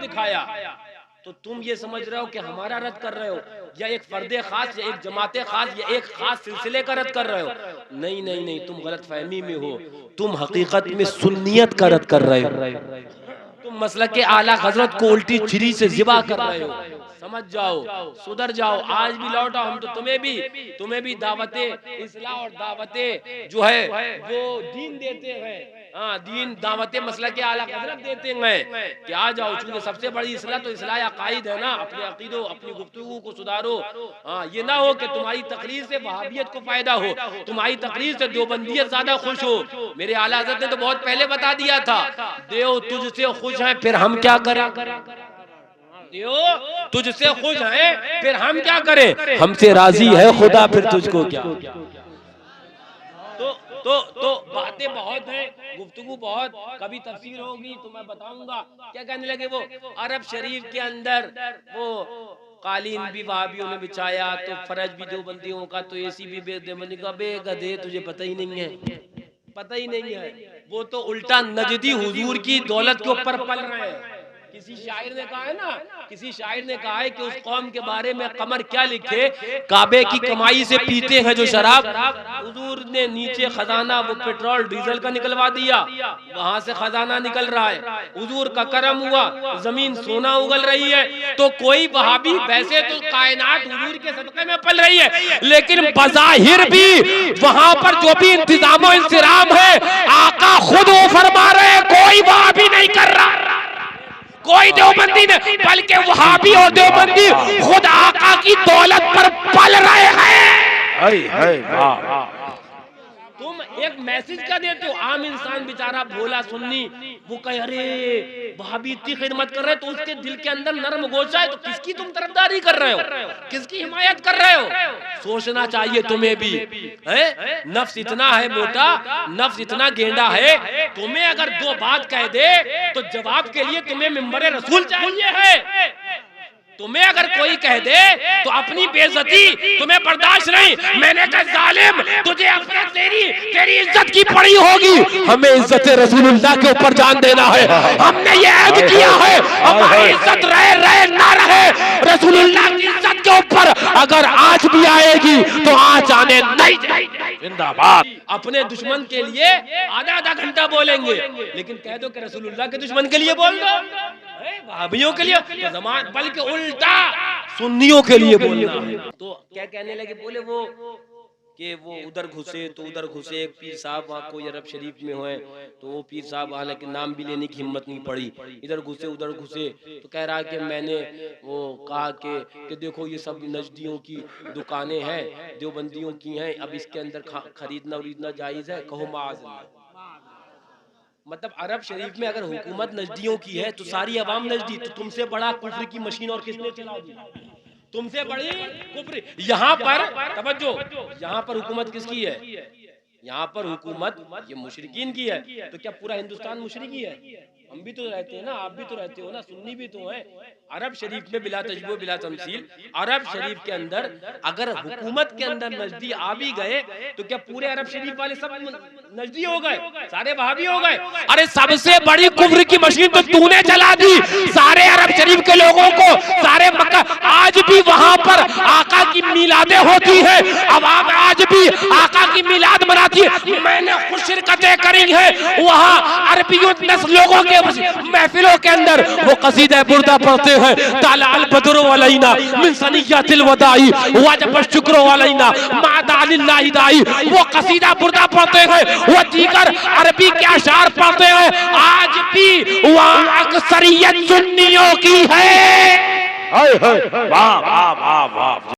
दिखाया, तो तुम ये समझ रहे हो कि हमारा रद्द कर रहे हो, या एक फर्दे खास, या एक जमाते खास, या एक खास सिलसिले का रद्द कर रहे हो। नहीं नहीं नहीं, तुम गलत फहमी में हो। तुम हकीकत में सुन्नियत का रद्द कर रहे हो। तुम मसलक के आला हजरत को उल्टी छिरी से जिबा कर रहे हो। समझ जाओ, सुधर जाओ, आज भी लौट आओ। हम तो तुम्हें भी दावते इस्लाह और दावते जो है वो दीन देते हैं। हाँ, दीन दावते मसलक के आला हजरत देते हैं कि आ जाओ। चूंकि सबसे बड़ी इस्लाह तो इस्लाह अकायद है ना, अपने अकीदों अपनी गुफ्तगू को सुधारो। हाँ, ये ना हो कि तुम्हारी तकरीर से वहाबियत को फायदा हो, तुम्हारी तकरीर से देवबंदियत ज्यादा खुश हो। मेरे आला हजरत ने तो बहुत पहले बता दिया था, देव तुझसे खुश है फिर हम क्या करें। तुझसे खुश है फिर हम क्या करें, हमसे राजी है खुदा फिर तुझको क्या। तो बातें बहुत हैं, गुफ्तगू बहुत, कभी तफसीर होगी तो मैं बताऊंगा। क्या कहने लगे वो, अरब शरीफ के अंदर वो कालीन भी वहाबियों ने बिछाया, तो फर्ज भी देवबंदियों का, तो एसी भी देवबंदी का। बे गधे, तुझे पता ही नहीं है, पता ही नहीं है। वो तो उल्टा नजदी हुजूर की दौलत के ऊपर पल रहे हैं। किसी शायर ने कहा है ना, किसी शायर ने कहा है कि उस कौम के बारे में कमर क्या लिखे, काबे की कमाई से पीते हैं जो शराब। हुजूर ने नीचे खजाना वो पेट्रोल डीजल का निकलवा दिया, वहां से खजाना निकल रहा है। हुजूर का करम हुआ, जमीन सोना उगल रही है। तो कोई वहाबी, वैसे तो कायनात हुजूर के सदक़े में पल रही है, लेकिन बज़ाहिर भी वहां पर जो भी इंतजाम इंसिराम है, आका खुद वो फरमा रहे, कोई वहाबी नहीं कर रहा, कोई देवबंदी नहीं, बल्कि वहाबी और देवबंदी खुद आका की दौलत पर पल रहे हैं। तुम एक मैसेज क्या देते हो, आम इंसान बेचारा भोला सुन्नी, वो कहे अरे वहाबी इतनी खिदमत कर रहे हैं, तो उसके दिल के अंदर नरम गोशा है, तो किसकी तुम तरफदारी कर रहे हो, किसकी हिमायत कर रहे हो। सोचना चाहिए तुम्हें भी है। नफ्स इतना है मोटा, नफ्स इतना गेंडा है, तुम्हें अगर दो बात कह दे तो जवाब के लिए तुम्हें मिंबर रसूल चाहिए है। तुम्हें अगर कोई कह दे तो अपनी बेइज्जती तुम्हें बर्दाश्त नहीं। मैंने कहा जालिम, तुझे अपने तेरी इज्जत की पड़ी होगी। हमें इज्जत रसूलुल्लाह के ऊपर जान देना है। हमने ये ऐद किया है, हमारी इज्जत रहे ना रहे, रसूलुल्लाह की इज्जत के ऊपर अगर आंच भी आएगी तो आंच आने नहीं जाएगी। जिंदाबाद। अपने दुश्मन के लिए आधा घंटा बोलेंगे, लेकिन कह दो कि रसूलुल्लाह के दुश्मन के लिए बोल दो, वहाबियों के लिए, बल्कि उल्टा सुन्नियों के लिए बोलना है। तो क्या कहने लगे, बोले वो कि वो उधर घुसे तो उधर घुसे। एक पीर साहब वहाँ कोई अरब शरीफ में हुए, तो वो पीर साहब हालांकि नाम भी लेने की हिम्मत नहीं पड़ी, इधर घुसे उधर घुसे। तो कह रहा कि मैंने वो कहा कि देखो ये सब नजदियों की दुकानें हैं, देवबंदियों की हैं, अब इसके अंदर खरीदना उरीदना जायज़ है, कहो माअज़ल्लाह। मतलब अरब शरीफ में अगर हुकूमत नजदियों की है तो सारी अवाम नजदी, तो तुमसे बड़ा कुफ्र की मशीन और किसने चला दी, तुमसे बड़ी कुफ्र। यहाँ पर तवज्जो, यहाँ पर हुकूमत किसकी है, यहाँ पर हुकूमत ये मुशरिकीन की है। तो क्या पूरा हिंदुस्तान मुशरिकी है? हम भी तो रहते हैं ना, आप भी तो रहते हो ना, सुन्नी भी तो है। अरब शरीफ में बिला तजबो बिला तमसील, अरब शरीफ के अंदर अगर हुकूमत के अंदर नजदी आ भी गए तो क्या पूरे अरब शरीफ वाले सब नजदी हो गए, सारे वहाबी हो गए? अरे सबसे बड़ी कुफ्र की मशीन तो तूने चला दी, सारे अरब शरीफ के लोगों को, सारे मक्का। आज भी वहां पर आका की मिलादें होती है, अवाम आज भी आका की मिलाद मनाती है। मैंने खुद शिरकतें करी है वहां अरबियों लोगों के महफिलों के अंदर, वो कसीदा बुर्दा पढ़ते हैं, तालाल बदरो अलैना मिन सनियतिल वदाई वाजब शुक्र अलैना मा दालिल्लाहि दाई, वो कसीदा बुर्दा पढ़ते हैं, वो दीगर अरबी के अशार पढ़ते हैं। आज भी वहां अक्सरियत सुन्नियों की है। वाह वाह वाह वाह।